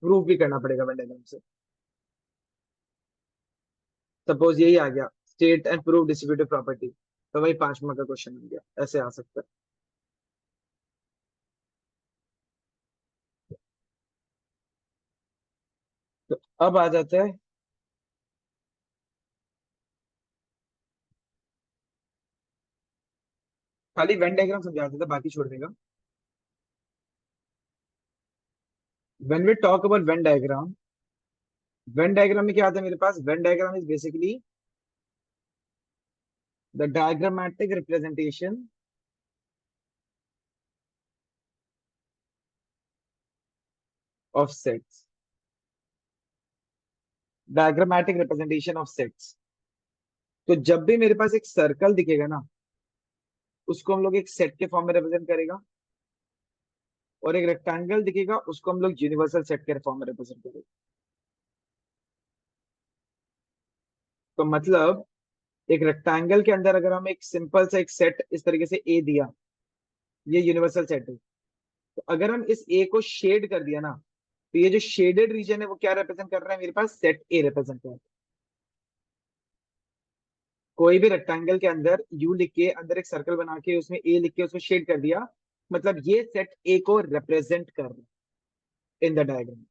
प्रूव भी करना पड़ेगा वेन डायग्राम से। सपोज यही आ गया, state and prove distributive property, तो वही 5 मार्क का क्वेश्चन आ गया, ऐसे आ सकता है। तो अब आ जाता है, खाली वेन डायग्राम समझा देता, बाकी छोड़ देगा। When we talk about Venn diagram, Venn diagram में क्या आता है मेरे पास? Venn diagram is basically the diagrammatic representation of sets, diagrammatic representation of sets. तो जब भी मेरे पास एक सर्कल दिखेगा ना, उसको हम लोग एक सेट के फॉर्म में रिप्रेजेंट करेगा, और एक रेक्टेंगल दिखेगा, उसको हम लोग यूनिवर्सल सेट के फॉर्म में रिप्रेजेंट करेंगे। तो मतलब एक रेक्टेंगल के अंदर अगर हम एक सिंपल सा एक सेट इस तरीके से ए दिया, ये यूनिवर्सल सेट है। तो अगर हम इस ए को शेड कर दिया ना, तो ये जो शेडेड रीजन है वो क्या रिप्रेजेंट कर रहा है? मेरे पास सेट ए रिप्रेजेंट कर रहा है। कोई भी रेक्टेंगल के अंदर यू लिख के अंदर एक सर्कल बना के उसमें ए लिख के उसको शेड कर दिया, मतलब ये सेट ए को रिप्रेजेंट कर रहा है इन द डायग्राम।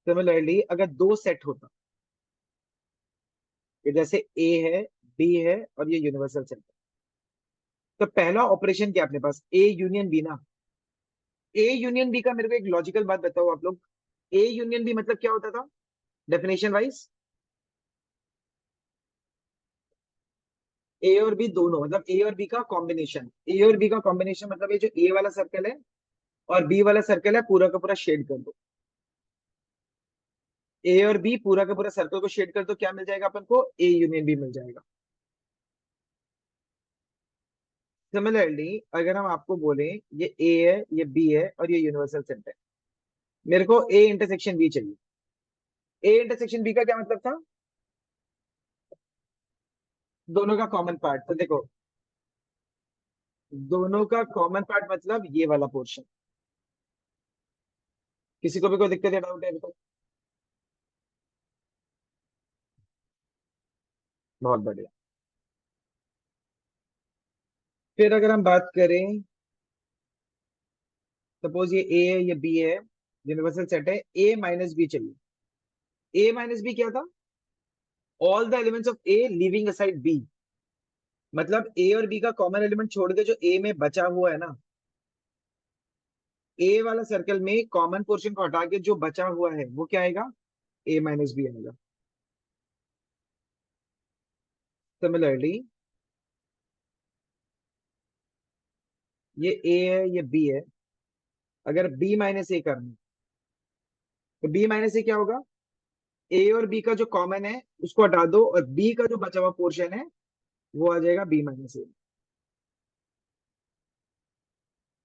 सिमिलरली अगर दो सेट होता, ये जैसे ए है, बी है, और ये यूनिवर्सल सेट है, तो पहला ऑपरेशन क्या है अपने पास? ए यूनियन बी ना। ए यूनियन बी का मेरे को एक लॉजिकल बात बताओ आप लोग, ए यूनियन बी मतलब क्या होता था डेफिनेशन वाइज? ए और बी दोनों, मतलब ए और बी का कॉम्बिनेशन, ए और बी का कॉम्बिनेशन मतलब ये जो ए वाला सर्कल है और बी वाला सर्कल है, पूरा का पूरा शेड कर दो। ए और बी पूरा का पूरा सर्कल को शेड कर दो, क्या मिल जाएगा अपन को? ए यूनियन बी मिल जाएगा। सिमिलरली अगर हम आपको बोले ये ए है, ये बी है, और ये यूनिवर्सल सेट है, मेरे को ए इंटरसेक्शन बी चाहिए। ए इंटरसेक्शन बी का क्या मतलब था? दोनों का कॉमन पार्ट। तो देखो, दोनों का कॉमन पार्ट मतलब ये वाला पोर्शन। किसी को भी कोई दिक्कत या डाउट है अभी तक? बहुत बढ़िया। फिर अगर हम बात करें, सपोज ये ए है, ये बी है, यूनिवर्सल सेट है, ए माइनस बी चाहिए। ए माइनस बी क्या था? All the elements of A living aside B. मतलब ए और बी का कॉमन एलिमेंट छोड़ के जो ए में बचा हुआ है ना, ए वाला सर्कल में कॉमन पोर्शन को हटा के जो बचा हुआ है वो क्या आएगा? ए माइनस बी आएगा। सिमिलरली ये ए है, ये बी है, अगर बी माइनस ए करना, तो बी माइनस ए क्या होगा? ए और बी का जो कॉमन है उसको हटा दो, और बी का जो बचा हुआ पोर्शन है वो आ जाएगा बी माइनस ए।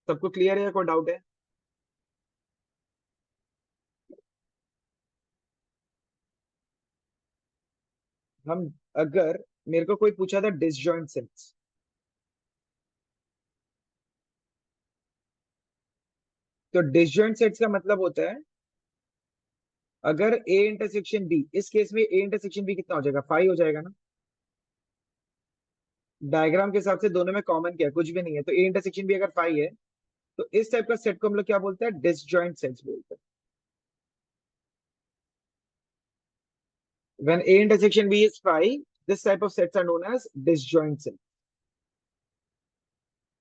सबको क्लियर है या कोई डाउट है? हम, अगर मेरे को कोई पूछा था डिसजॉइंट सेट्स, तो डिसजॉइंट सेट्स का मतलब होता है, अगर ए इंटरसेक्शन बी, इस केस में ए इंटरसेक्शन बी कितना हो जाएगा? 5 हो जाएगा ना। डायग्राम के हिसाब से दोनों में कॉमन क्या है? कुछ भी नहीं है, तो ए इंटरसेक्शन बी अगर 5 है, तो इस टाइप का सेट को हम लोग क्या बोलते हैं? डिसजॉइंट सेट्स बोलते हैं। When A intersection B is 5, this type of sets are known as disjoint set.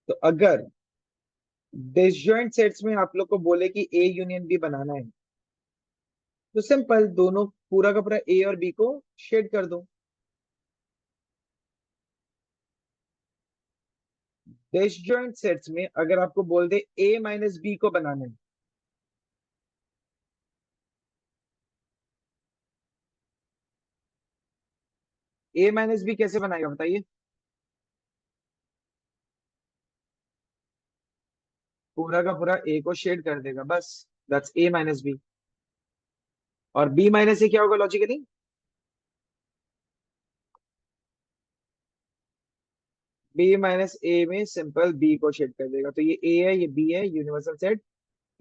तो अगर डिसजॉइंट सेट्स में आप लोग को बोले कि ए यूनियन बी बनाना है, तो सिंपल, दोनों पूरा का पूरा ए और बी को शेड कर दो। डिसजॉइंट सेट्स में अगर आपको बोल दे ए माइनस बी को बनाना है, ए माइनस बी कैसे बनाएगा बताइए? पूरा का पूरा ए को शेड कर देगा, बस। That's A minus B. और बी माइनस ए क्या होगा लॉजिकली? बी माइनस ए में सिंपल बी को शेड कर देगा, तो ये ए है, ये बी है, यूनिवर्सल सेट।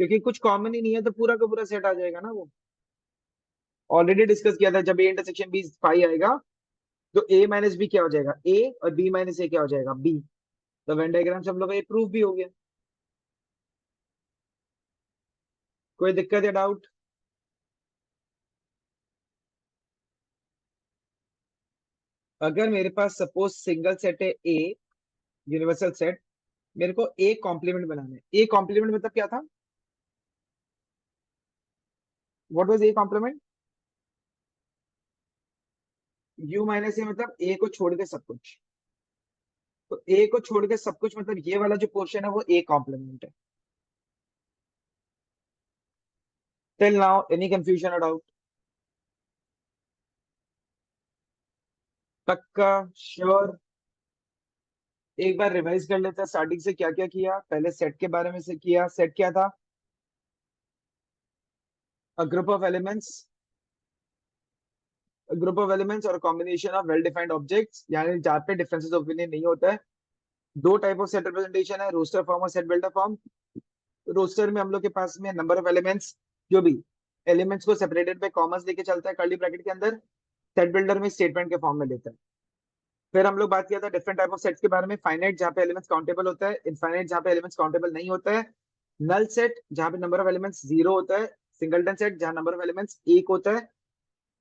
क्योंकि कुछ कॉमन ही नहीं है, तो पूरा का पूरा सेट आ जाएगा ना वो। ऑलरेडी डिस्कस किया था, जब ए इंटरसेक्शन बी फाइव आएगा तो ए माइनस बी क्या हो जाएगा ए, और बी माइनस ए क्या हो जाएगा बी। तो वेन डायग्राम से हम लोग का ये प्रूफ भी हो गया। कोई दिक्कत या डाउट? अगर मेरे पास सपोज सिंगल सेट है ए, यूनिवर्सल सेट, मेरे को ए कॉम्प्लीमेंट बनाना है। ए कॉम्प्लीमेंट मतलब क्या था? What was a complement? U minus A मतलब ए को छोड़ के सब कुछ। तो ए को छोड़ के सब कुछ मतलब ये वाला जो पोर्शन है वो ए कॉम्प्लीमेंट है। टिल नाउ एनी कंफ्यूजन और डाउट? पक्का? श्योर? एक बार रिवाइज कर लेते हैं स्टार्टिंग से क्या क्या किया। पहले सेट के बारे में से किया। सेट क्या था? A group of elements, group of elements और combination of well defined objects, यानी जहाँ पे डिफरेंसेस ऑफ ओपिनियन नहीं होता है। दो टाइप ऑफ सेट रिप्रेजेंटेशन है, रोस्टर फॉर्म और सेट बिल्डर फॉर्म। रोस्टर में हम लोग के पास में नंबर ऑफ एलिमेंट्स, जो भी एलिमेंट्स को सेपरेटेड बाय कॉमर्स लेके चलता है कर्ली ब्रैकेट के अंदर। सेट बिल्डर में स्टेटमेंट के फॉर्म में देता है। फिर हम लोग बात किया था डिफरेंट टाइप ऑफ सेट्स के बारे में। फाइनाइट जहाँ पे एलिमेंट्स काउंटेबल होता है, इनफाइनाइट जहाँ पे एलिमेंट्स काउंटेबल नहीं होता है, नल सेट जहाँ पे नंबर ऑफ एलिमेंट्स जीरो होता है, सिंगलटन सेट जहाँ नंबर ऑफ एलिमेंट्स एक होता है,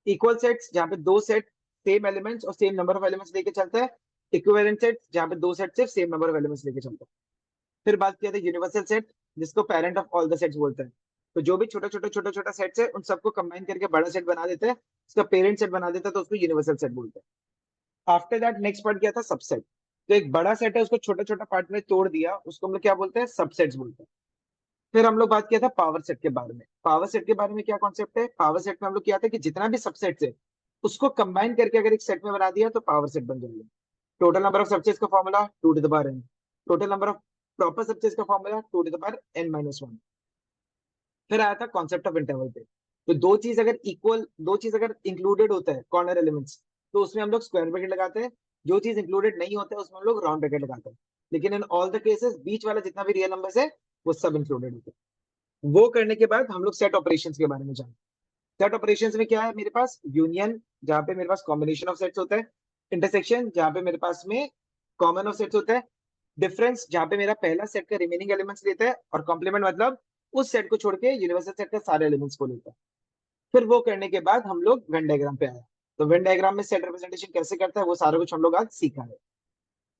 इक्वल सेट्स जहाँ पे दो सेट सेम एलिमेंट्स और सेम नंबर ऑफ एलिमेंट्स लेके चलता है, इक्विवेलेंट सेट जहाँ पे दो सेट सिर्फ सेम नंबर ऑफ एलिमेंट्स लेके चलता है। फिर बात किया था यूनिवर्सल सेट, जिसको parent of all the sets बोलते हैं। तो जो भी छोटा छोटा सेट्स है उन सबको कंबाइन करके बड़ा सेट बना देते हैं, उसका पेरेंट सेट बना देता है, तो उसको यूनिवर्सल सेट बोलते हैं। आफ्टर दैट नेक्स्ट पार्ट क्या था? सबसेट। तो एक बड़ा सेट है उसको छोटा छोटा पार्ट में तोड़ दिया, उसको हम लोग क्या बोलते हैं? सबसेट्स बोलते हैं। फिर हम लोग बात किया था पावर सेट के बारे में। पावर सेट के बारे में क्या कॉन्सेप्ट है? पावर सेट में हम लोग क्या था कि जितना भी सबसेट्स है उसको कंबाइन करके अगर एक सेट में बना दिया तो पावर सेट बन जाएगा। टोटल नंबर ऑफ सबसेट्स का formula two to the power N. Total number of proper subsets का formula two to the power N minus one. फिर आया था कॉन्सेप्ट ऑफ इंटरवल पे। तो दो चीज अगर इंक्लूडेड होता है कॉर्नर एलिमेंट्स, तो उसमें हम लोग स्क्वायर ब्रैकेट लगाते हैं। जो चीज इंक्लूडेड नहीं होता है उसमें हम लोग राउंड ब्रैकेट लगाते हैं। लेकिन इन ऑल द केसेस बीच वाला जितना भी रियल नंबर है वो सब इंक्लूडेड होते हैं। वो करने के बाद हम लोग सेट ऑपरेशंस के बारे में जाने। सेट ऑपरेशंस में क्या है मेरे पास? यूनियन जहां पे मेरे पास कॉम्बिनेशन ऑफ सेट्स होता है, इंटरसेक्शन जहां पे मेरे पास में कॉमन ऑफ सेट्स होता है, डिफरेंस जहां पे मेरा पहला सेट का रिमेनिंग एलिमेंट्स लेता है, और कॉम्प्लीमेंट मतलब उस सेट को छोड़ के यूनिवर्सल सेट का सारे एलिमेंट्स को लेता है। फिर वो करने के बाद हम लोग वेन डायग्राम पे आए। तो वेन डायग्राम में सेट रिप्रेजेंटेशन कैसे करता है वो सारा कुछ हम लोग आज सीखा है।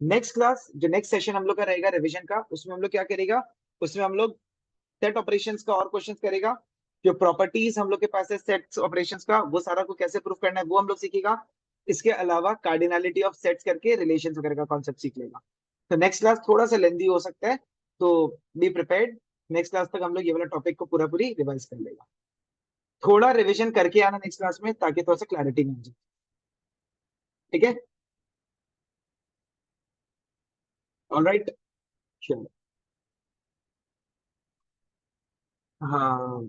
नेक्स्ट क्लास जो नेक्स्ट सेशन हम लोग का रहेगा रिवीजन का, उसमें हम लोग क्या करेगा? उसमें हम लोग सेट ऑपरेशंस का और क्वेश्चंस करेगा। जो प्रॉपर्टीज हम लोग के पास है सेट्स ऑपरेशंस का, वो सारा को कैसे प्रूफ करना है वो हम लोग सीखेगा। इसके अलावा कार्डिनलिटी ऑफ सेट्स करके रिलेशंस वगैरह का कॉन्सेप्ट सीख लेगा। तो नेक्स्ट क्लास थोड़ा सा लेंदी हो सकता है, तो बी प्रिपेयर्ड। नेक्स्ट क्लास तक हम लोग ये वाला टॉपिक को पूरा पूरी रिवाइज कर लेगा। थोड़ा रिवीजन करके आना नेक्स्ट क्लास में, ताकि थोड़ा सा क्लैरिटी मिल जाए। ठीक है? ऑलराइट। चलो। हाँ,